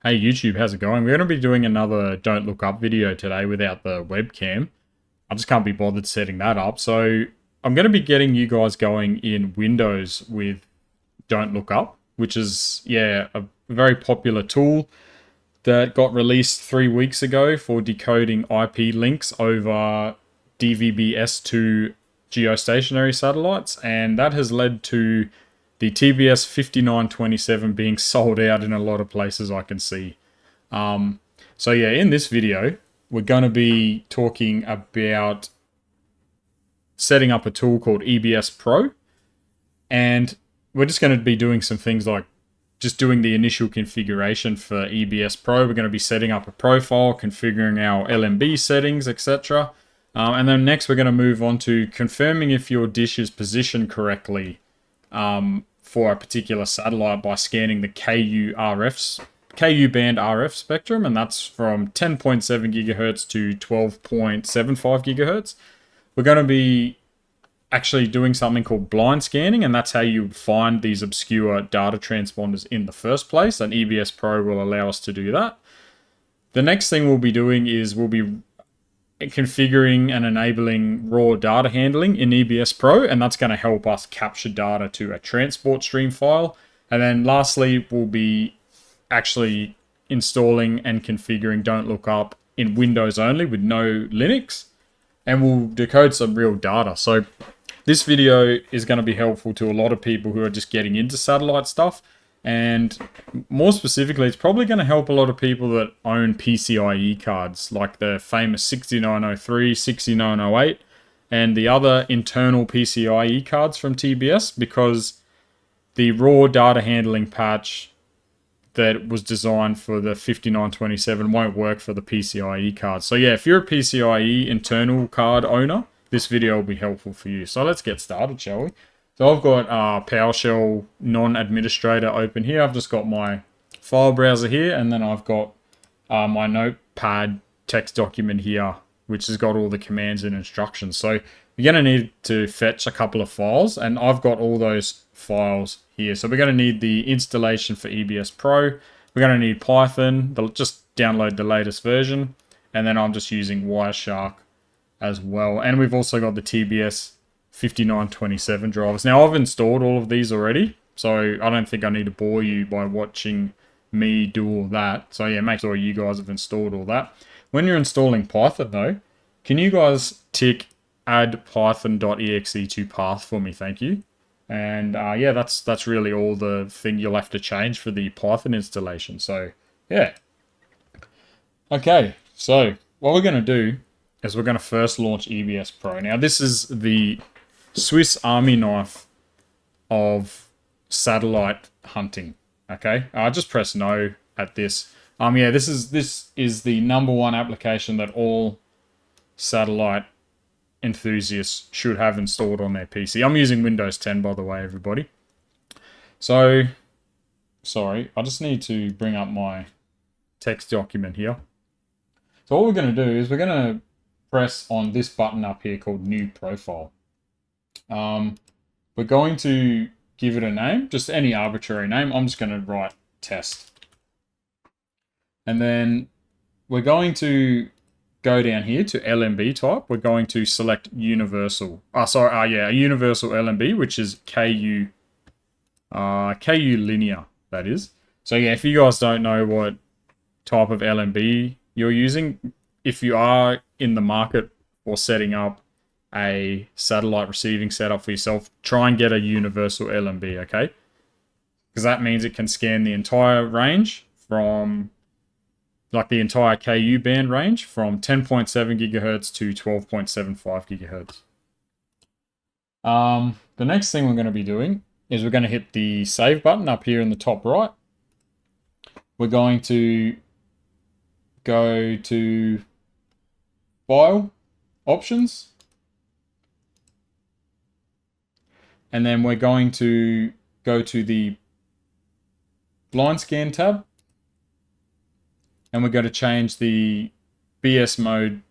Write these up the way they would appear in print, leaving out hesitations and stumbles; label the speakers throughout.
Speaker 1: Hey YouTube, how's it going? We're going to be doing another Don't Look Up video today without the webcam. I just can't be bothered setting that up. So I'm going to be getting you guys going in Windows with Don't Look Up, which is, yeah, a very popular tool that got released 3 weeks ago for decoding IP links over DVB-S2 geostationary satellites. And that has led to the TBS 5927 being sold out in a lot of places I can see. So yeah, in this video, we're going to be talking about setting up a tool called EBS Pro. And we're just going to be doing some things like just doing the initial configuration for EBS Pro. We're going to be setting up a profile, configuring our LMB settings, etc. And then next we're going to move on to confirming if your dish is positioned correctly for a particular satellite by scanning the KU band RF spectrum, and that's from 10.7 gigahertz to 12.75 gigahertz. We're going to be actually doing something called blind scanning, and that's how you find these obscure data transponders in the first place, and EBS Pro will allow us to do that. The next thing we'll be doing is we'll be configuring and enabling raw data handling in EBS Pro, and that's going to help us capture data to a transport stream file. And then lastly, we'll be actually installing and configuring Don't Look Up in Windows only with no Linux, and we'll decode some real data. So this video is going to be helpful to a lot of people who are just getting into satellite stuff. And more specifically, it's probably going to help a lot of people that own PCIe cards, like the famous 6903, 6908, and the other internal PCIe cards from TBS, because the raw data handling patch that was designed for the 5927 won't work for the PCIe cards. So yeah, if you're a PCIe internal card owner, this video will be helpful for you. So let's get started, shall we? So I've got PowerShell non-administrator open here. I've just got my file browser here, and then I've got my notepad text document here, which has got all the commands and instructions. So you're going to need to fetch a couple of files, and I've got all those files here. So we're going to need the installation for EBS Pro. We're going to need Python. Just download the latest version, and then I'm just using Wireshark as well. And we've also got the TBS 5927 drivers. Now I've installed all of these already, so I don't think I need to bore you by watching me do all that. So yeah, make sure you guys have installed all that. When you're installing Python though, can you guys tick add python.exe to path for me? Thank you. And yeah, that's really all the thing you'll have to change for the Python installation. So yeah. Okay, so what we're going to do is we're going to first launch EBS Pro. Now this is the Swiss Army knife of satellite hunting. Okay, just press no at this. Yeah, this is the #1 application that all satellite enthusiasts should have installed on their PC. I'm using Windows 10, by the way, everybody. So, sorry, I just need to bring up my text document here. So what we're going to do is we're going to press on this button up here called New Profile. We're going to give it a name, just any arbitrary name. I'm just going to write test. And then we're going to go down here to LMB type. We're going to select universal. A universal LMB, which is KU linear, that is. So yeah, if you guys don't know what type of LMB you're using, if you are in the market or setting up a satellite receiving setup for yourself, try and get a universal LMB, okay? Because that means it can scan the entire range from, like the entire KU band range from 10.7 gigahertz to 12.75 gigahertz. The next thing we're going to be doing is we're going to hit the save button up here in the top right. We're going to go to File, Options, and then we're going to go to the blind scan tab, and we're going to change the BS mode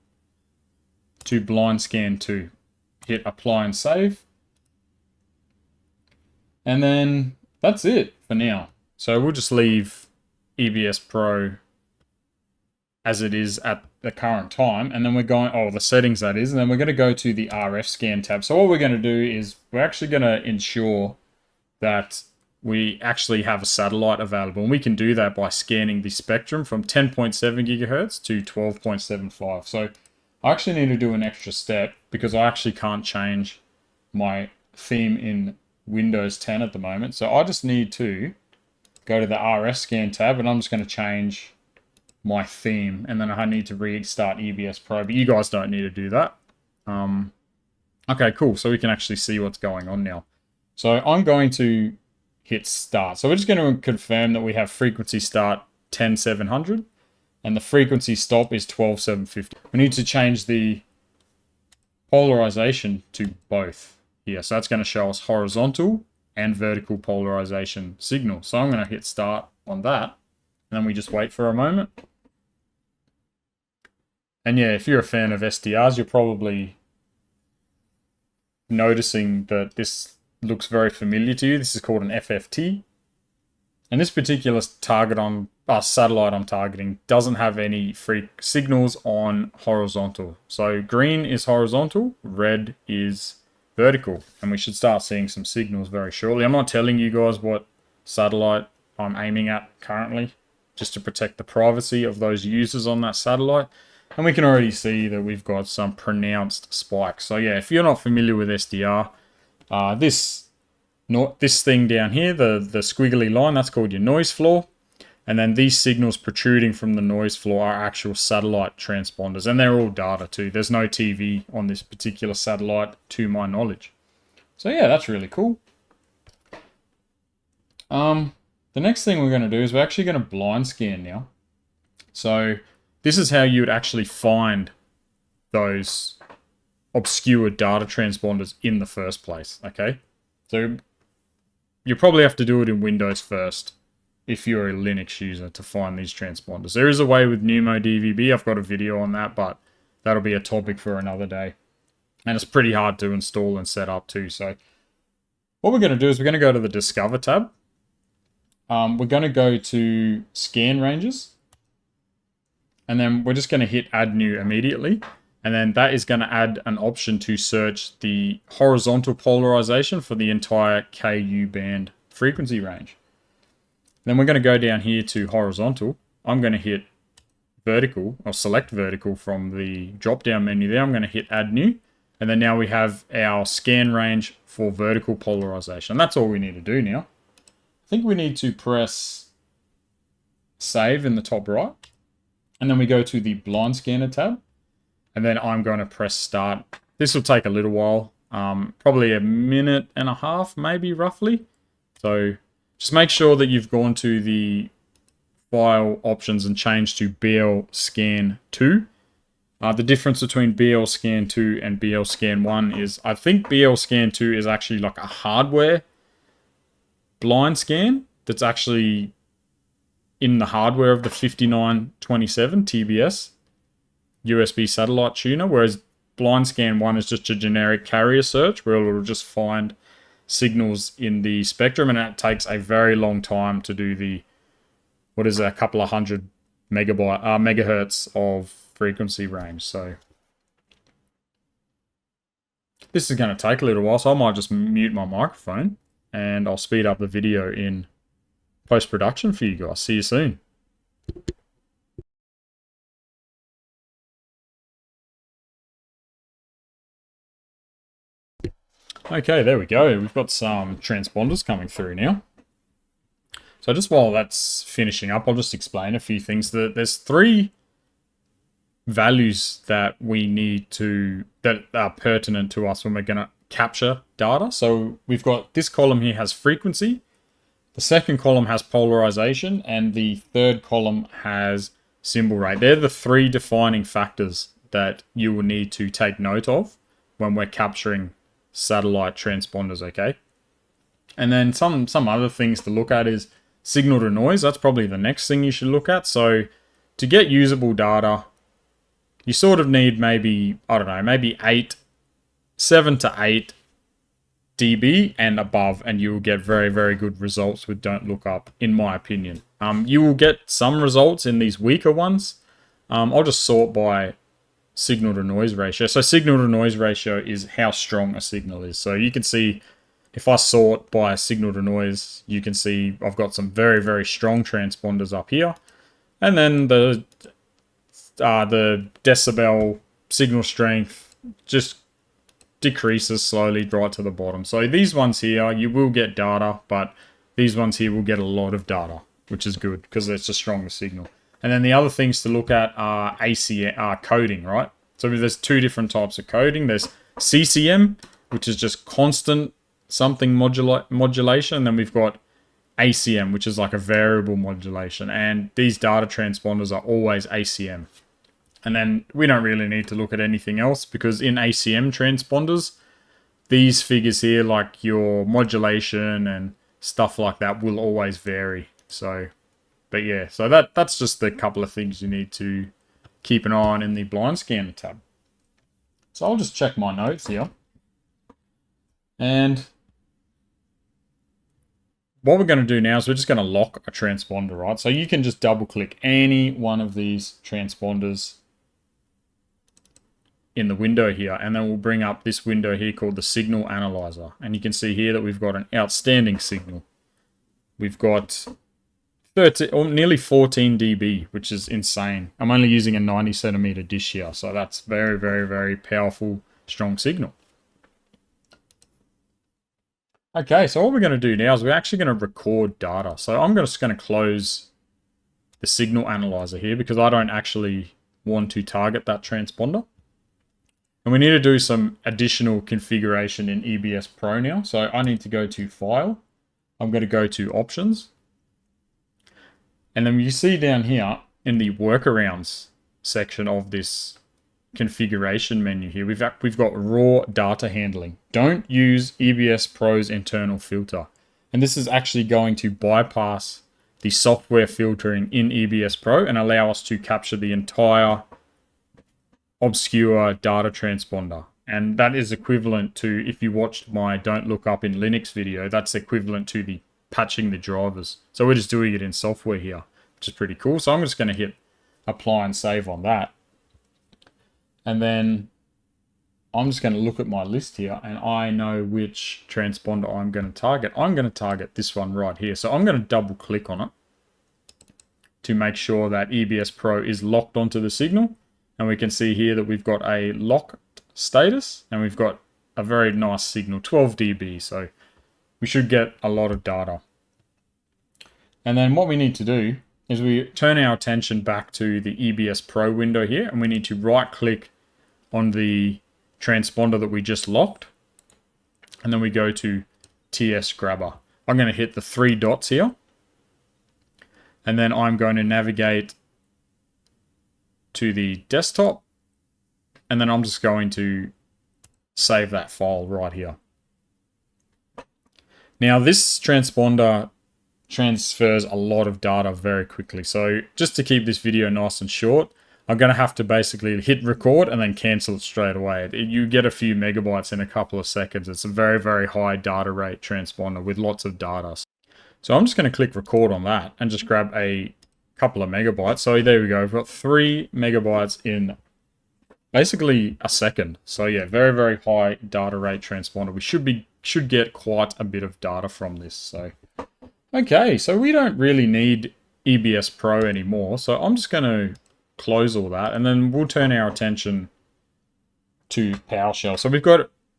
Speaker 1: to blind scan 2. Hit apply and save. And then that's it for now. So we'll just leave EBS Pro as it is at the current time, and then we're going, oh, the settings that is, and then we're going to go to the RF scan tab. So what we're going to do is we're actually going to ensure that we actually have a satellite available, and we can do that by scanning the spectrum from 10.7 gigahertz to 12.75. So I actually need to do an extra step because I actually can't change my theme in Windows 10 at the moment. So I just need to go to the RF scan tab, and I'm just going to change my theme, and then I need to restart EBS Pro, but you guys don't need to do that. Okay, cool. So we can actually see what's going on now. So I'm going to hit start. So we're just going to confirm that we have frequency start 10,700 and the frequency stop is 12,750. We need to change the polarization to both here. So that's going to show us horizontal and vertical polarization signal. So I'm going to hit start on that, and then we just wait for a moment. And yeah, if you're a fan of SDRs, you're probably noticing that this looks very familiar to you. This is called an FFT. And this particular satellite I'm targeting doesn't have any free signals on horizontal. So green is horizontal, red is vertical. And we should start seeing some signals very shortly. I'm not telling you guys what satellite I'm aiming at currently, just to protect the privacy of those users on that satellite. And we can already see that we've got some pronounced spikes. So yeah, if you're not familiar with SDR, this thing down here, the squiggly line, that's called your noise floor. And then these signals protruding from the noise floor are actual satellite transponders. And they're all data too. There's no TV on this particular satellite to my knowledge. So yeah, that's really cool. The next thing we're going to do is we're actually going to blind scan now. So this is how you would actually find those obscure data transponders in the first place, okay? So you probably have to do it in Windows first if you're a Linux user to find these transponders. There is a way with Pneumo DVB. I've got a video on that, but that'll be a topic for another day. And it's pretty hard to install and set up too. So what we're going to do is we're going to go to the Discover tab. We're going to go to Scan Ranges. And then we're just going to hit Add New immediately. And then that is going to add an option to search the horizontal polarization for the entire KU band frequency range. Then we're going to go down here to horizontal. I'm going to hit vertical, or select vertical from the drop-down menu there. I'm going to hit Add New. And then now we have our scan range for vertical polarization. That's all we need to do now. I think we need to press Save in the top right. And then we go to the Blind Scanner tab. And then I'm going to press Start. This will take a little while. Probably a minute and a half, maybe, roughly. So just make sure that you've gone to the file options and changed to BL Scan 2. The difference between BL Scan 2 and BL Scan 1 is, I think BL Scan 2 is actually like a hardware blind scan that's actually in the hardware of the 5927 TBS USB satellite tuner, whereas blind scan 1 is just a generic carrier search where it'll just find signals in the spectrum, and it takes a very long time to do the, what is it, a couple of hundred megahertz of frequency range. So this is going to take a little while, so I might just mute my microphone and I'll speed up the video in post-production for you guys. See you soon. Okay, there we go. We've got some transponders coming through now. So just while that's finishing up, I'll just explain a few things. There's three values that we need to, that are pertinent to us when we're going to capture data. So we've got this column here has frequency, the second column has polarization, and the third column has symbol rate. They're the three defining factors that you will need to take note of when we're capturing satellite transponders, okay? And then some other things to look at is signal to noise. That's probably the next thing you should look at. So to get usable data, you sort of need maybe, I don't know, maybe 7 to 8 dB and above, and you'll get very, very good results with DontLookUp, in my opinion. You will get some results in these weaker ones. I'll just sort by signal to noise ratio. So signal to noise ratio is how strong a signal is. So you can see if I sort by signal to noise, you can see I've got some very, very strong transponders up here. And then the decibel signal strength just decreases slowly right to the bottom. So these ones here, you will get data, but these ones here will get a lot of data, which is good because it's a stronger signal. And then the other things to look at are coding, right? So there's two different types of coding. There's CCM, which is just constant something modulation. And then we've got ACM, which is like a variable modulation. And these data transponders are always ACM. And then we don't really need to look at anything else because in ACM transponders, these figures here, like your modulation and stuff like that, will always vary. So, but yeah, so that's just the couple of things you need to keep an eye on in the blind scanner tab. So I'll just check my notes here. And what we're going to do now is we're just going to lock a transponder, right? So you can just double click any one of these transponders in the window here, and then we'll bring up this window here called the signal analyzer. And you can see here that we've got an outstanding signal. We've got 13, or nearly 14 dB, which is insane. I'm only using a 90 centimeter dish here, so that's very, very, very powerful, strong signal. Okay, so what we're going to do now is we're actually going to record data. So I'm just going to close the signal analyzer here because I don't actually want to target that transponder. And we need to do some additional configuration in EBS Pro now. So I need to go to File. I'm going to go to Options. And then you see down here in the Workarounds section of this configuration menu here, we've got raw data handling. Don't use EBS Pro's internal filter. And this is actually going to bypass the software filtering in EBS Pro and allow us to capture the entire obscure data transponder. And that is equivalent to, if you watched my Don't Look Up in Linux video, that's equivalent to the patching the drivers. So we're just doing it in software here, which is pretty cool. So I'm just going to hit apply and save on that. And then I'm just going to look at my list here and I know which transponder I'm going to target. I'm going to target this one right here. So I'm going to double click on it to make sure that EBS Pro is locked onto the signal. And we can see here that we've got a locked status and we've got a very nice signal, 12 dB. So we should get a lot of data. And then what we need to do is we turn our attention back to the EBS Pro window here, and we need to right click on the transponder that we just locked. And then we go to TS Grabber. I'm going to hit the three dots here. And then I'm going to navigate to the desktop. And then I'm just going to save that file right here. Now this transponder transfers a lot of data very quickly. So just to keep this video nice and short, I'm going to have to basically hit record and then cancel it straight away. You get a few megabytes in a couple of seconds. It's a very, very high data rate transponder with lots of data. So I'm just going to click record on that and just grab a couple of megabytes. So there we go. We've got 3 megabytes in basically a second. So yeah, very, very high data rate transponder. We should get quite a bit of data from this. So okay, so we don't really need EBS Pro anymore. So I'm just going to close all that and then we'll turn our attention to PowerShell.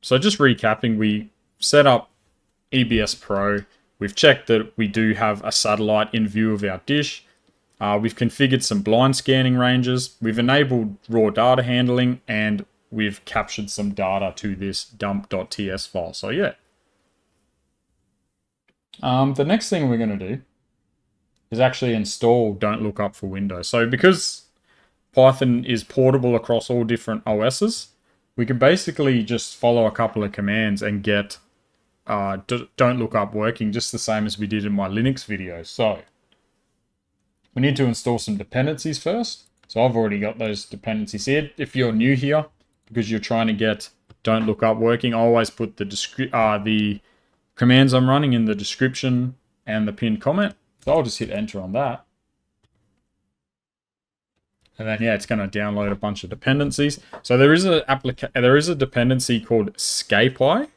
Speaker 1: So just recapping, we set up EBS Pro. We've checked that we do have a satellite in view of our dish. We've configured some blind scanning ranges. We've enabled raw data handling and we've captured some data to this dump.ts file. So yeah. The next thing we're going to do is actually install DontLookUp for Windows. So because Python is portable across all different OSs, we can basically just follow a couple of commands and get DontLookUp working just the same as we did in my Linux video. So we need to install some dependencies first. So I've already got those dependencies here. If you're new here, because you're trying to get DontLookUp working, I always put the commands I'm running in the description and the pinned comment. So I'll just hit enter on that. And then, yeah, it's going to download a bunch of dependencies. So there is a dependency called ScapeEye,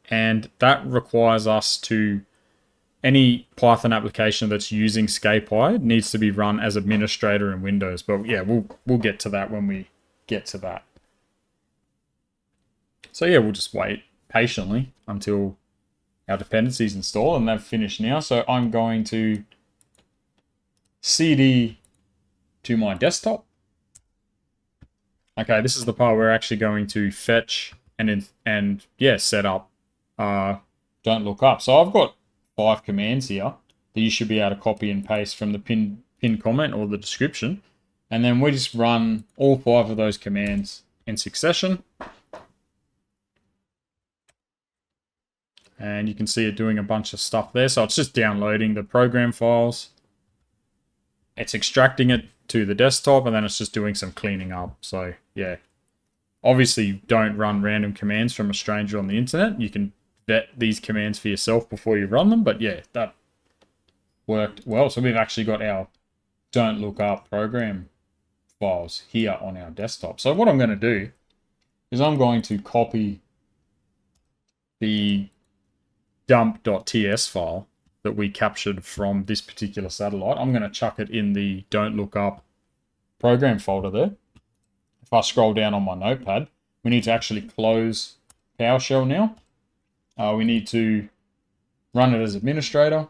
Speaker 1: and that requires us to, any Python application that's using ScapeEye needs to be run as administrator in Windows. But yeah, we'll get to that when we get to that. So yeah, we'll just wait patiently until our dependencies install, and they've finished now. So I'm going to CD to my desktop. Okay, this is the part we're actually going to fetch and yeah, set up DontLookUp. So I've got 5 commands here that you should be able to copy and paste from the pin comment or the description. And then we just run all 5 of those commands in succession. And you can see it doing a bunch of stuff there. So it's just downloading the program files. It's extracting it to the desktop, and then it's just doing some cleaning up. So yeah, obviously don't run random commands from a stranger on the internet. You can vet these commands for yourself before you run them. But yeah, that worked well. So we've actually got our DontLookUp program files here on our desktop. So what I'm going to do is I'm going to copy the dump.ts file that we captured from this particular satellite. I'm going to chuck it in the DontLookUp program folder there. If I scroll down on my notepad, we need to actually close PowerShell now. We need to run it as administrator.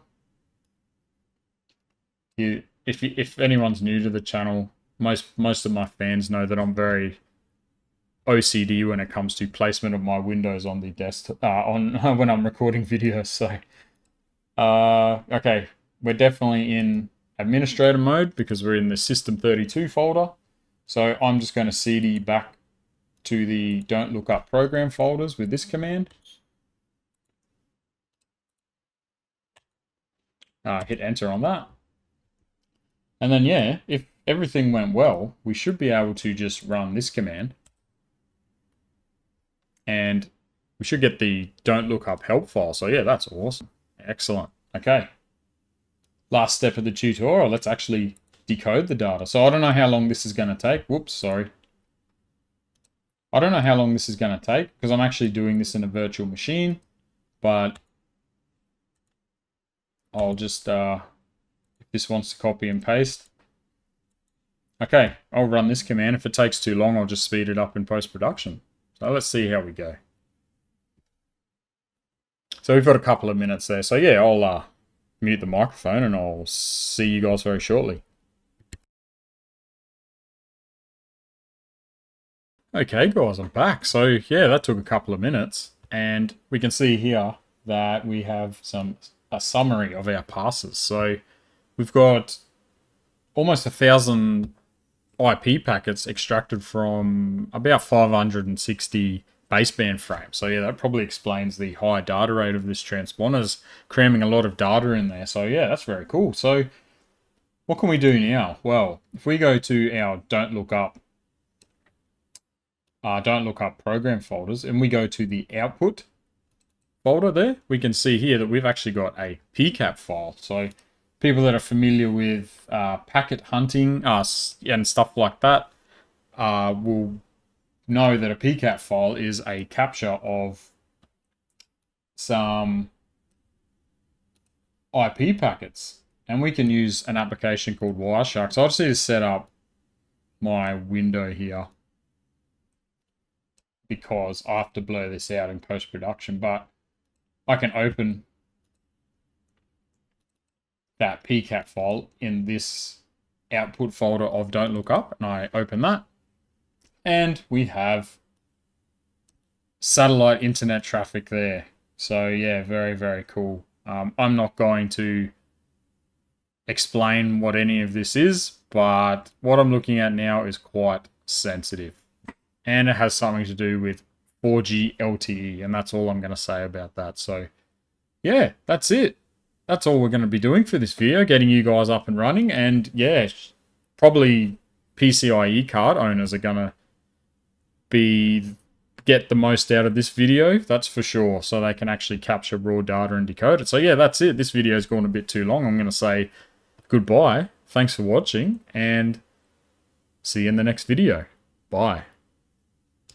Speaker 1: If anyone's new to the channel, most of my fans know that I'm very OCD when it comes to placement of my windows on the desktop when I'm recording videos. So okay, we're definitely in administrator mode because we're in the system32 folder. So I'm just going to CD back to the DontLookUp program folders with this command. Hit enter on that. And then yeah, if everything went well, we should be able to just run this command. And we should get the DontLookUp help file. So yeah, that's awesome. Excellent. Okay. Last step of the tutorial, let's actually decode the data. So I don't know how long this is going to take. Whoops, sorry. I don't know how long this is going to take because I'm actually doing this in a virtual machine. But I'll just, if this wants to copy and paste. Okay, I'll run this command. If it takes too long, I'll just speed it up in post-production. So let's see how we go. So we've got a couple of minutes there. So yeah, I'll mute the microphone and I'll see you guys very shortly. Okay guys, I'm back. So yeah, that took a couple of minutes, and we can see here that we have a summary of our passes. So we've got almost 1,000 IP packets extracted from about 560 baseband frames. So yeah, that probably explains the high data rate of this transponder. It's cramming a lot of data in there. So yeah, that's very cool. So what can we do now? Well, if we go to our DontLookUp program folders and we go to the output folder there, we can see here that we've actually got a PCAP file. So people that are familiar with packet hunting and stuff like that will know that a PCAP file is a capture of some IP packets. And we can use an application called Wireshark. So I just need to set up my window here because I have to blur this out in post-production. But I can open that PCAP file in this output folder of DontLookUp, and I open that. And we have satellite internet traffic there. So yeah, very, very cool. I'm not going to explain what any of this is, but what I'm looking at now is quite sensitive. And it has something to do with 4G LTE, and that's all I'm going to say about that. So yeah, that's it. That's all we're going to be doing for this video, getting you guys up and running. And yeah, probably PCIe card owners are going to get the most out of this video, that's for sure, so they can actually capture raw data and decode it. So yeah, that's it. This video is going a bit too long. I'm going to say goodbye. Thanks for watching, and see you in the next video. Bye.